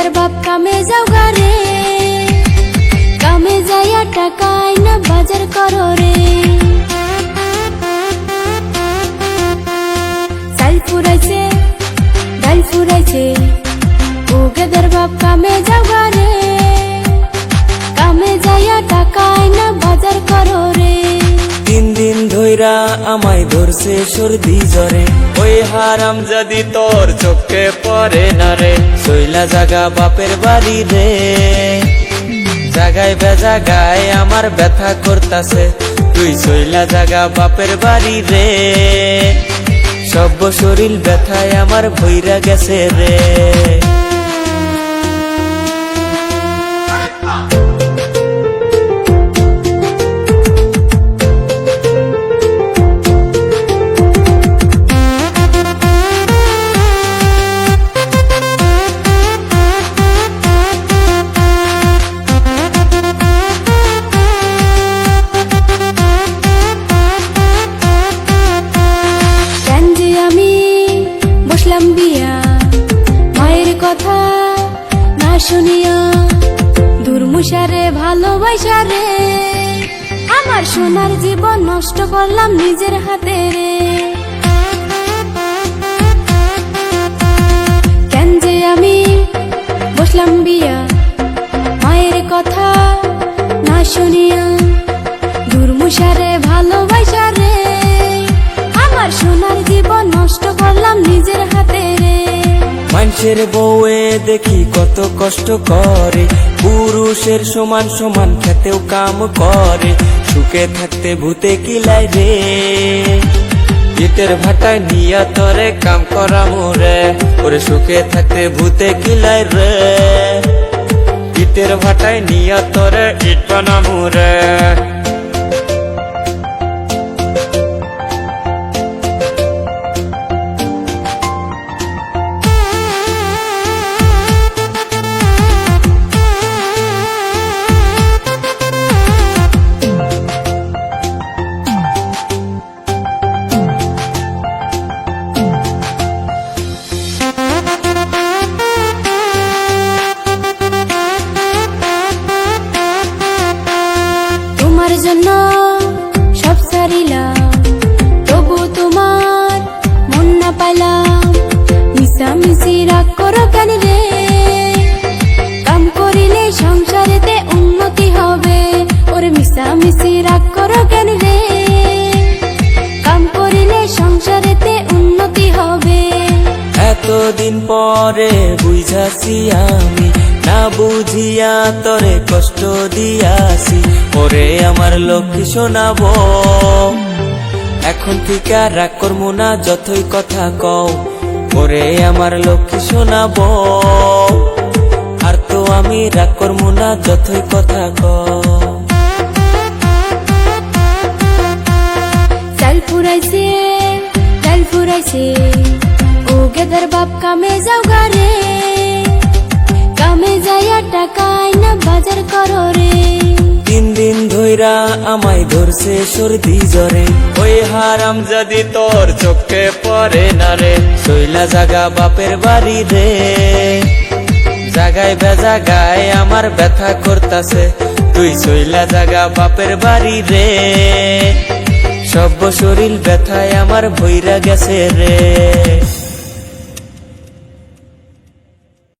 Gather বাপ কামে যাও গারে, কামে যাইয়া টাকায় না বাজার করো রে। চাল ফুরাইছে ডাল ফুরাইছে, ও গেদার বাপ কামে যাও গারে, কামে যাইয়া টাকায় না বাজার করো রে। 3 দিন ধইরা আমায় ধরছে সর্দি জ্বরে, ওই হারাম যদি তোর চোখে পড়ে না রে। শৈলা জাগা বাপের বাড়ি রে, জাগায় বেজাগায় আমার ব্যথা করতাছে। তুই শৈলা জাগা বাপের বাড়ি রে, সব শরীর ব্যথায় আমার ভইরা গেছে রে। মায়ের কথা না শুনিয়া দুর্মুষারে ভালোবাসা রে, আমার সোনার জীবন নষ্ট করলাম নিজের হাতে রে। কেন যে আমি বসলাম বিয়া, মায়ের কথা না শুনিয়া দুর্মুষারে ভালোবাসা রে, আমার সোনার জীবন নষ্ট করলাম নিজের হাতে রে। মানুষের বউয়ে দেখি কত কষ্ট করে, পুরুষের সমান সমান খেতেও কাম করে। সুখে থাকতে ভূতে কিলাই রে, ইটের ভাটায় নিয়া তরে কাম করা মোরে। ওরে সুখে থাকতে ভূতে কিলাই রে, ইটের ভাটায় নিয়া তরে ইট বানামু রে। তোমার জন্য সব সারিলাম, তবু তোমার মন না পাইলাম। মিশামিশি রাগ করো কেন রে, কাম করিলে সংসারেতে উন্নতি হবে। ওরে মিশামিশি রাগ করো কেন রে, কাম করিলে সংসারেতে উন্নতি হবে। এতদিন পরে বুঝাছি আমি, না বুঝিয়া তরে কষ্ট দিয়াছি। ওরে আমার লক্ষ্মী শোনাবো, এখন থেকে আর রাগ করবো না যতই কথা কও। ওরে আমার লক্ষ্মী শোনাবো, আর তো আমি রাগ করবো না যতই কথা কও। চাল ফুরাইছে ডাল ফুরাইছে, ও গেদার বাপ কামে যাও গারে, কামে যাইয়া টাকায় না বাজার করো রে। 3 দিন ধইরা আমায় ধরছে সর্দি জ্বরে, ওই হারাম যদি তোর চোখে পড়ে না রে। শৈলা জাগা বাপের বাড়ি রে, জাগায় বেজাগায় আমার ব্যথা করতাছে। তুই শৈলা জাগা বাপের বাড়ি রে, সব শরীর ব্যথায় আমার ভইরা গেছে রে।